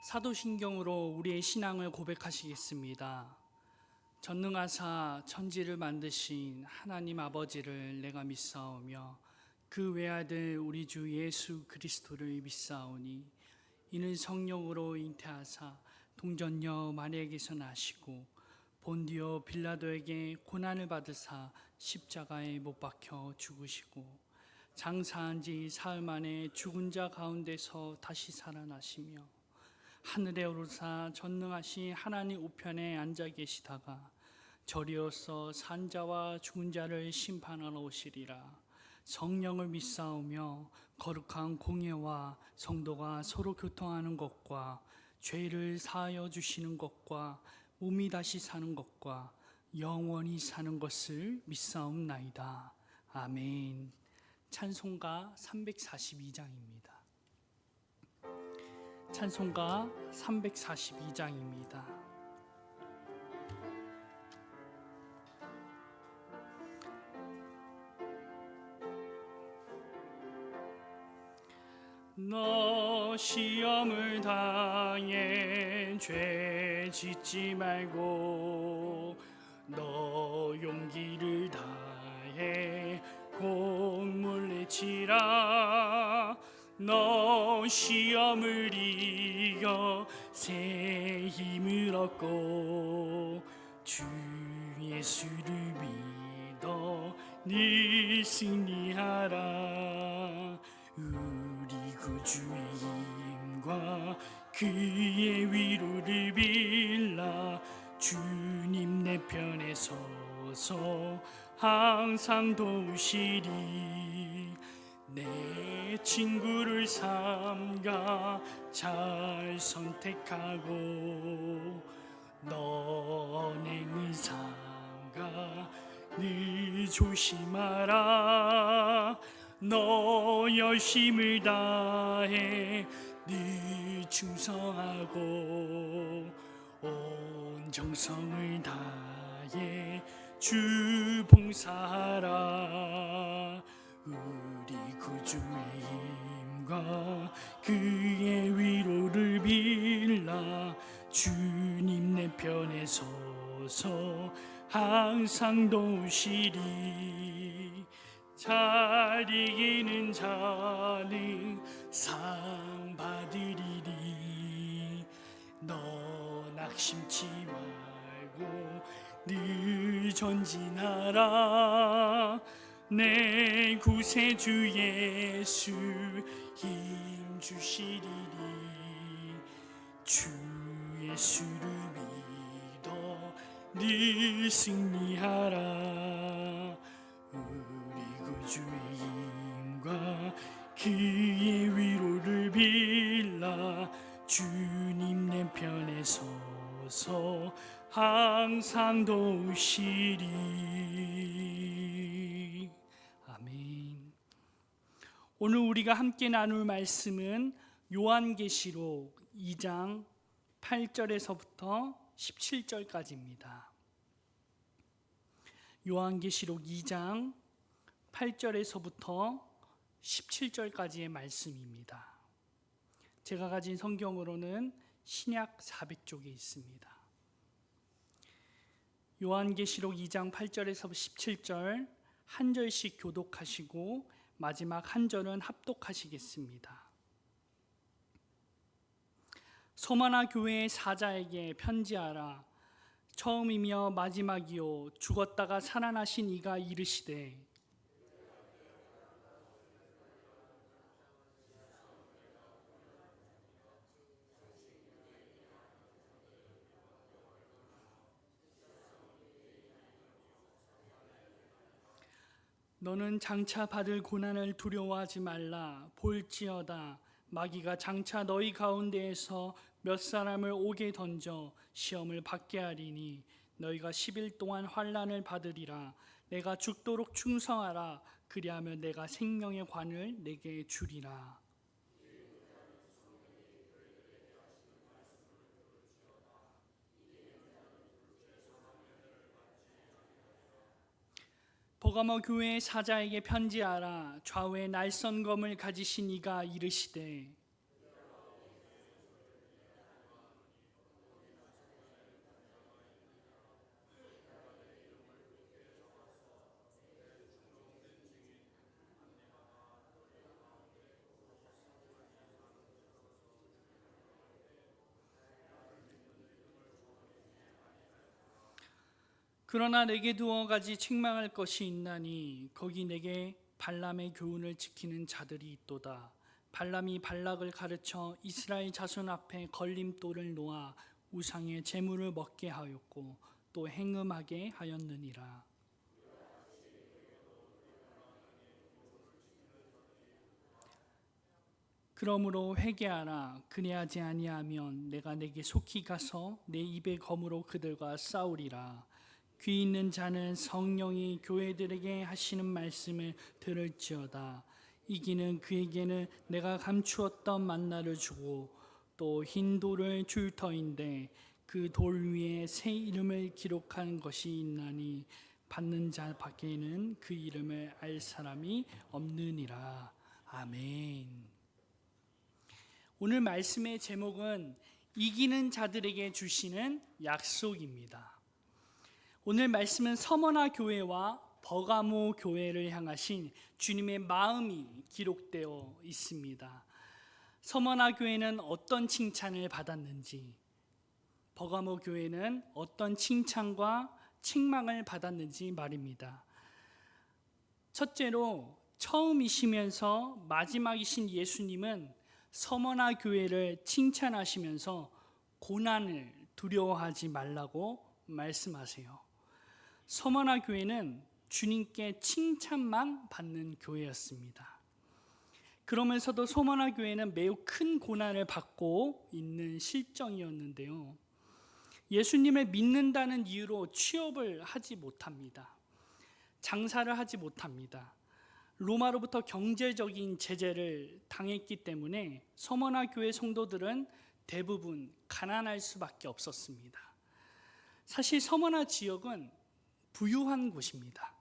사도신경으로 우리의 신앙을 고백하시겠습니다. 전능하사 천지를 만드신 하나님 아버지를 내가 믿사오며 그 외아들 우리 주 예수 그리스도를 믿사오니 이는 성령으로 잉태하사 동전녀 마리아에게서 나시고 본디오 빌라도에게 고난을 받으사 십자가에 못 박혀 죽으시고 장사한 지 사흘 만에 죽은 자 가운데서 다시 살아나시며 하늘에 오르사 전능하신 하나님 우편에 앉아 계시다가 저리로서 산자와 죽은 자를 심판하러 오시리라. 성령을 믿사오며 거룩한 공예와 성도가 서로 교통하는 것과 죄를 사하여 주시는 것과 몸이 다시 사는 것과 영원히 사는 것을 믿사옵나이다. 아멘. 찬송가 342장입니다. 찬송가 342장입니다. 너 시험을 당해 죄 짓지 말고 너 용기를 다해 공물에 치라. 너 시험을 이겨 새 힘을 얻고 주 예수를 믿어 늘 승리하라. 우리 구주의 힘과 그의 위로를 빌라. 주님 내 편에 서서 항상 도우시리. 내 친구를 삼가 잘 선택하고 너네는 삼가 늘 조심하라. 너 열심을 다해 늘 충성하고 온 정성을 다해 주 봉사하라. 우리 구주의 힘과 그의 위로를 빌라. 주님 내 편에 서서 항상 도우시리. 잘 이기는 자는 상 받으리리. 너 낙심치 말고 늘 전진하라. 내 구세주 예수 힘 주시리니 주 예수를 믿어 늘 승리하라. 우리 구주의 힘과 그의 위로를 빌라. 주님 내 편에 서서 항상 도우시리. 아멘. 오늘 우리가 함께 나눌 말씀은 요한계시록 2장 8절에서부터 17절까지입니다. 요한계시록 2장 8절에서부터 17절까지의 말씀입니다. 제가 가진 성경으로는 신약 400쪽에 있습니다. 요한계시록 2장 8절에서 17절 한 절씩 교독하시고 마지막 한 절은 합독하시겠습니다. 소마나 교회의 사자에게 편지하라. 처음이며 마지막이요 죽었다가 살아나신 이가 이르시되 너는 장차 받을 고난을 두려워하지 말라. 볼지어다 마귀가 장차 너희 가운데에서 몇 사람을 옥에 던져 시험을 받게 하리니 너희가 10일 동안 환난을 받으리라. 내가 죽도록 충성하라. 그리하면 내가 생명의 관을 내게 주리라. 버가모 교회의 사자에게 편지하라. 좌우에 날선 검을 가지신 이가 이르시되 그러나 내게 두어 가지 책망할 것이 있나니 거기 내게 발람의 교훈을 지키는 자들이 있도다. 발람이 발락을 가르쳐 이스라엘 자손 앞에 걸림돌을 놓아 우상의 제물을 먹게 하였고 또 행음하게 하였느니라. 그러므로 회개하라. 그리하지 아니하면 내가 내게 속히 가서 내 입의 검으로 그들과 싸우리라. 귀 있는 자는 성령이 교회들에게 하시는 말씀을 들을지어다. 이기는 그에게는 내가 감추었던 만나를 주고 또 흰 돌을 줄 터인데 그 돌 위에 새 이름을 기록한 것이 있나니 받는 자 밖에는 그 이름을 알 사람이 없느니라. 아멘. 오늘 말씀의 제목은 이기는 자들에게 주시는 약속입니다. 오늘 말씀은 서머나 교회와 버가모 교회를 향하신 주님의 마음이 기록되어 있습니다. 서머나 교회는 어떤 칭찬을 받았는지, 버가모 교회는 어떤 칭찬과 책망을 받았는지 말입니다. 첫째로 처음이시면서 마지막이신 예수님은 서머나 교회를 칭찬하시면서 고난을 두려워하지 말라고 말씀하세요. 서머나 교회는 주님께 칭찬만 받는 교회였습니다. 그러면서도 서머나 교회는 매우 큰 고난을 받고 있는 실정이었는데요. 예수님을 믿는다는 이유로 취업을 하지 못합니다. 장사를 하지 못합니다. 로마로부터 경제적인 제재를 당했기 때문에 서머나 교회 성도들은 대부분 가난할 수밖에 없었습니다. 사실 서머나 지역은 부유한 곳입니다.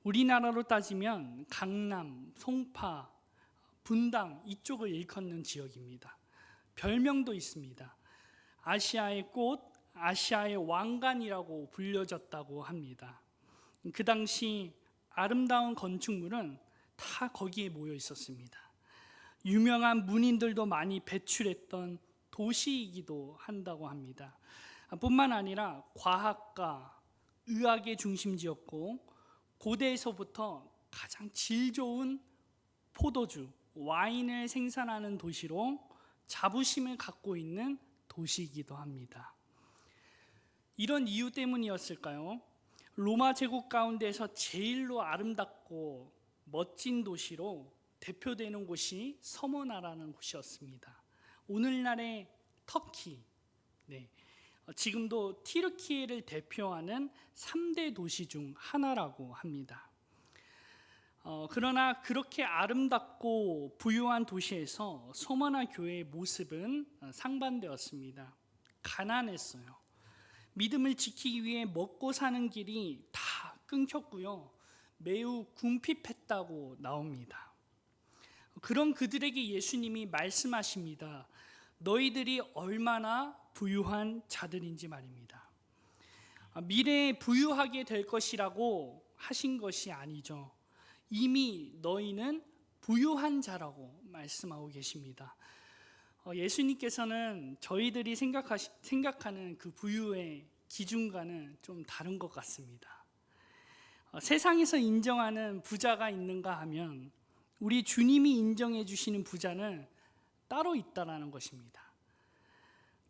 우리나라로 따지면 강남, 송파, 분당 이쪽을 일컫는 지역입니다. 별명도 있습니다. 아시아의 꽃, 아시아의 왕관이라고 불려졌다고 합니다. 그 당시 아름다운 건축물은 다 거기에 모여 있었습니다. 유명한 문인들도 많이 배출했던 도시이기도 한다고 합니다. 뿐만 아니라 과학과 의학의 중심지였고 고대에서부터 가장 질 좋은 포도주, 와인을 생산하는 도시로 자부심을 갖고 있는 도시이기도 합니다. 이런 이유 때문이었을까요? 로마 제국 가운데서 제일로 아름답고 멋진 도시로 대표되는 곳이 서머나라는 곳이었습니다. 오늘날의 터키, 지금도 튀르키예를 대표하는 3대 도시 중 하나라고 합니다. 그러나 그렇게 아름답고 부유한 도시에서 서머나 교회의 모습은 상반되었습니다. 가난했어요. 믿음을 지키기 위해 먹고 사는 길이 다 끊겼고요. 매우 궁핍했다고 나옵니다. 그런 그들에게 예수님이 말씀하십니다. 너희들이 얼마나 부유한 자들인지 말입니다. 미래에 부유하게 될 것이라고 하신 것이 아니죠. 이미 너희는 부유한 자라고 말씀하고 계십니다. 예수님께서는 저희들이 생각하는 그 부유의 기준과는 좀 다른 것 같습니다. 세상에서 인정하는 부자가 있는가 하면 우리 주님이 인정해 주시는 부자는 따로 있다라는 것입니다.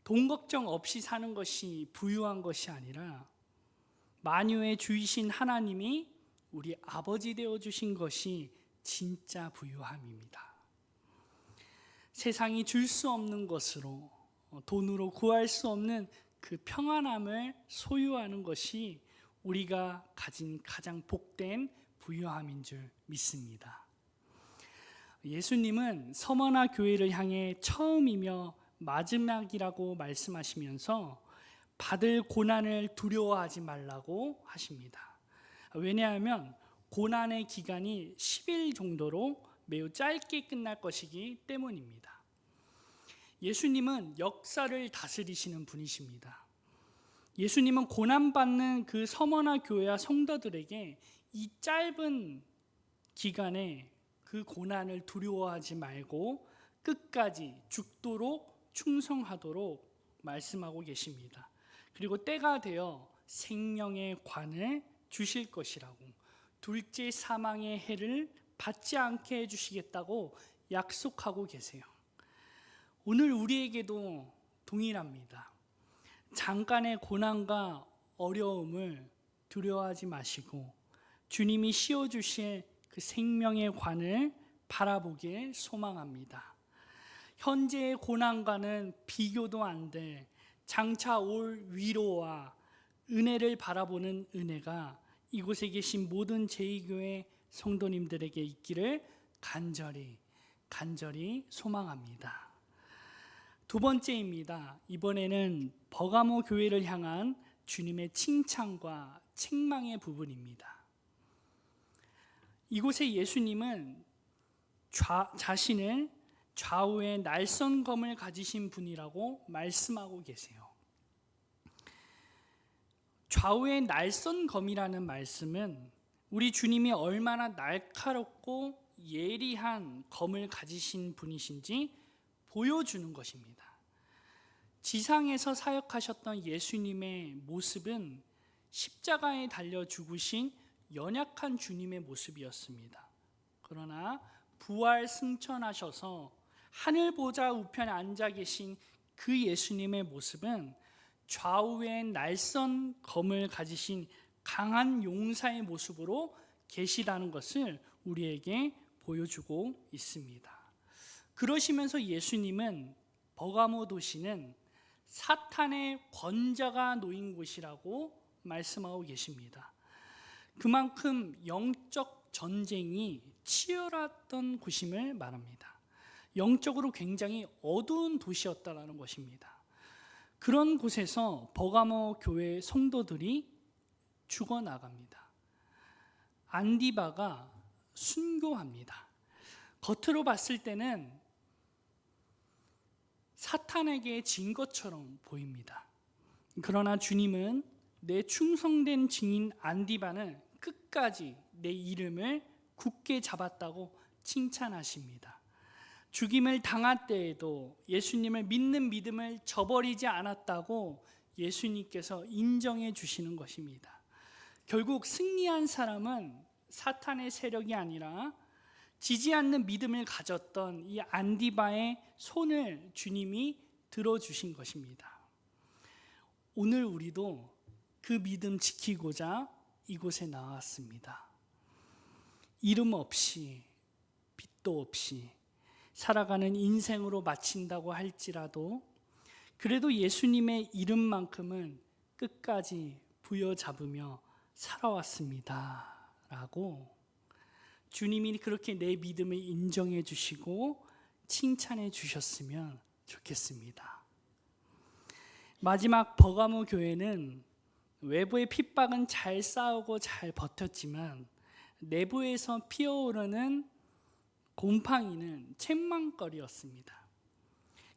돈 걱정 없이 사는 것이 부유한 것이 아니라 만유의 주이신 하나님이 우리 아버지 되어 주신 것이 진짜 부유함입니다. 세상이 줄 수 없는 것으로 돈으로 구할 수 없는 그 평안함을 소유하는 것이 우리가 가진 가장 복된 부유함인 줄 믿습니다. 예수님은 서머나 교회를 향해 처음이며 마지막이라고 말씀하시면서 받을 고난을 두려워하지 말라고 하십니다. 왜냐하면 고난의 기간이 10일 정도로 매우 짧게 끝날 것이기 때문입니다. 예수님은 역사를 다스리시는 분이십니다. 예수님은 고난받는 그 서머나 교회와 성도들에게 이 짧은 기간에 그 고난을 두려워하지 말고 끝까지 죽도록 충성하도록 말씀하고 계십니다. 그리고 때가 되어 생명의 관을 주실 것이라고, 둘째 사망의 해를 받지 않게 해주시겠다고 약속하고 계세요. 오늘 우리에게도 동일합니다. 잠깐의 고난과 어려움을 두려워하지 마시고 주님이 씌워주실 그 생명의 관을 바라보길 소망합니다. 현재의 고난과는 비교도 안 될 장차 올 위로와 은혜를 바라보는 은혜가 이곳에 계신 모든 제2교회 성도님들에게 있기를 간절히 소망합니다. 두 번째입니다. 이번에는 버가모 교회를 향한 주님의 칭찬과 책망의 부분입니다. 이곳에 예수님은 자신을 좌우에 날선 검을 가지신 분이라고 말씀하고 계세요. 좌우에 날선 검이라는 말씀은 우리 주님이 얼마나 날카롭고 예리한 검을 가지신 분이신지 보여주는 것입니다. 지상에서 사역하셨던 예수님의 모습은 십자가에 달려 죽으신 연약한 주님의 모습이었습니다. 그러나 부활 승천하셔서 하늘 보좌 우편에 앉아 계신 그 예수님의 모습은 좌우에 날선 검을 가지신 강한 용사의 모습으로 계시다는 것을 우리에게 보여주고 있습니다. 그러시면서 예수님은 버가모 도시는 사탄의 권자가 놓인 곳이라고 말씀하고 계십니다. 그만큼 영적 전쟁이 치열했던 곳임을 말합니다. 영적으로 굉장히 어두운 도시였다는 것입니다. 그런 곳에서 버가모 교회 성도들이 죽어나갑니다. 안디바가 순교합니다. 겉으로 봤을 때는 사탄에게 진 것처럼 보입니다. 그러나 주님은 내 충성된 증인 안디바는 끝까지 내 이름을 굳게 잡았다고 칭찬하십니다. 죽임을 당할 때에도 예수님을 믿는 믿음을 저버리지 않았다고 예수님께서 인정해 주시는 것입니다. 결국 승리한 사람은 사탄의 세력이 아니라 지지 않는 믿음을 가졌던 이 안디바의 손을 주님이 들어주신 것입니다. 오늘 우리도 그 믿음 지키고자 이곳에 나왔습니다. 이름 없이 빛도 없이 살아가는 인생으로 마친다고 할지라도 그래도 예수님의 이름만큼은 끝까지 부여잡으며 살아왔습니다 라고 주님이 그렇게 내 믿음을 인정해 주시고 칭찬해 주셨으면 좋겠습니다. 마지막 버가모 교회는 외부의 핍박은 잘 싸우고 잘 버텼지만 내부에서 피어오르는 곰팡이는 책망거리였습니다.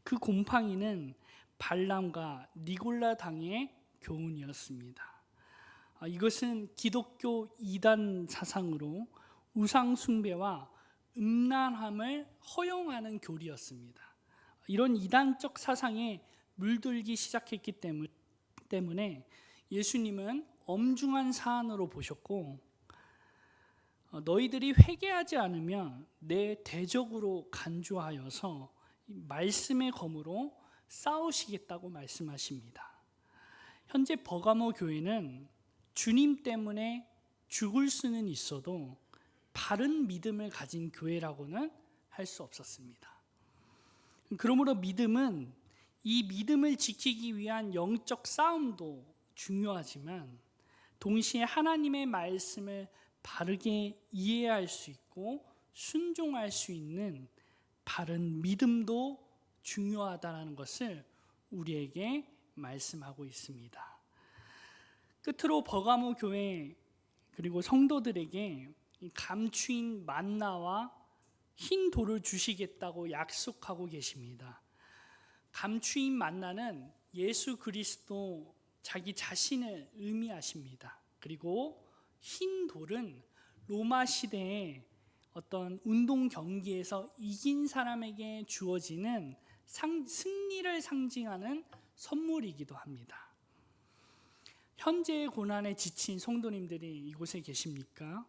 그 곰팡이는 발람과 니골라 당의 교훈이었습니다. 이것은 기독교 이단 사상으로 우상 숭배와 음란함을 허용하는 교리였습니다. 이런 이단적 사상에 물들기 시작했기 때문에 예수님은 엄중한 사안으로 보셨고 너희들이 회개하지 않으면 내 대적으로 간주하여서 말씀의 검으로 싸우시겠다고 말씀하십니다. 현재 버가모 교회는 주님 때문에 죽을 수는 있어도 바른 믿음을 가진 교회라고는 할 수 없었습니다. 그러므로 믿음은 이 믿음을 지키기 위한 영적 싸움도 중요하지만 동시에 하나님의 말씀을 바르게 이해할 수 있고 순종할 수 있는 바른 믿음도 중요하다는 것을 우리에게 말씀하고 있습니다. 끝으로 버가모 교회 그리고 성도들에게 감추인 만나와 흰 돌을 주시겠다고 약속하고 계십니다. 감추인 만나는 예수 그리스도 자기 자신을 의미하십니다. 그리고 흰 돌은 로마 시대의 어떤 운동 경기에서 이긴 사람에게 주어지는 승리를 상징하는 선물이기도 합니다. 현재의 고난에 지친 성도님들이 이곳에 계십니까?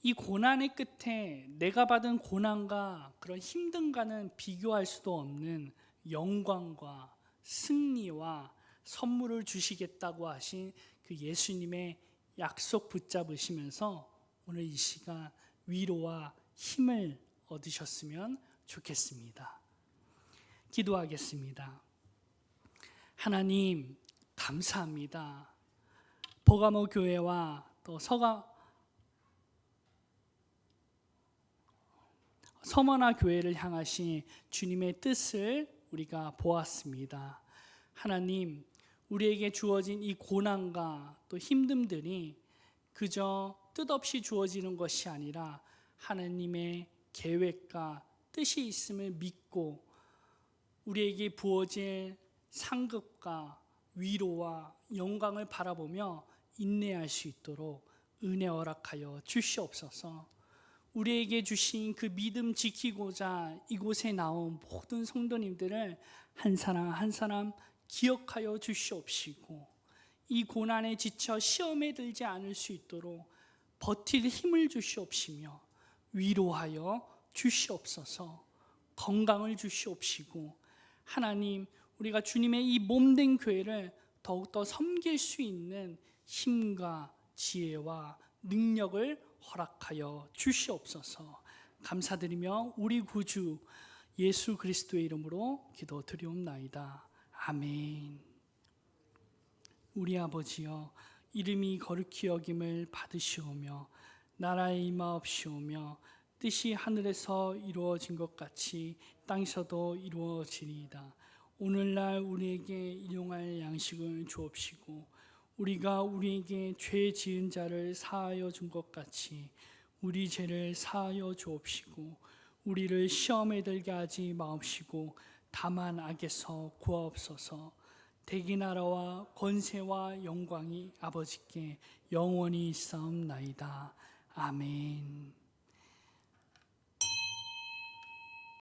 이 고난의 끝에 내가 받은 고난과 그런 힘듦과는 비교할 수도 없는 영광과 승리와 선물을 주시겠다고 하신 그 예수님의 약속 붙잡으시면서 오늘 이 시간 위로와 힘을 얻으셨으면 좋겠습니다. 기도하겠습니다. 하나님 감사합니다. 버가모 교회와 또 서머나 교회를 향하신 주님의 뜻을 우리가 보았습니다. 하나님, 우리에게 주어진 이 고난과 또 힘듦들이 그저 뜻없이 주어지는 것이 아니라 하나님의 계획과 뜻이 있음을 믿고 우리에게 부어질 상급과 위로와 영광을 바라보며 인내할 수 있도록 은혜 허락하여 주시옵소서. 우리에게 주신 그 믿음 지키고자 이곳에 나온 모든 성도님들을 한 사람 한 사람 기억하여 주시옵시고, 이 고난에 지쳐 시험에 들지 않을 수 있도록 버틸 힘을 주시옵시며 위로하여 주시옵소서. 건강을 주시옵시고, 하나님, 우리가 주님의 이 몸된 교회를 더욱더 섬길 수 있는 힘과 지혜와 능력을 허락하여 주시옵소서. 감사드리며 우리 구주 예수 그리스도의 이름으로 기도드리옵나이다. 아멘. 우리 아버지여, 이름이 거룩히 여김을 받으시오며 나라의 임하옵시오며 뜻이 하늘에서 이루어진 것 같이 땅에서도 이루어지리이다. 오늘날 우리에게 일용할 양식을 주옵시고 우리가 우리에게 죄 지은 자를 사하여 준 것 같이 우리 죄를 사하여 주옵시고 우리를 시험에 들게 하지 마옵시고 다만 악에서 구하옵소서. 대기 나라와 권세와 영광이 아버지께 영원히 있사옵나이다. 아멘.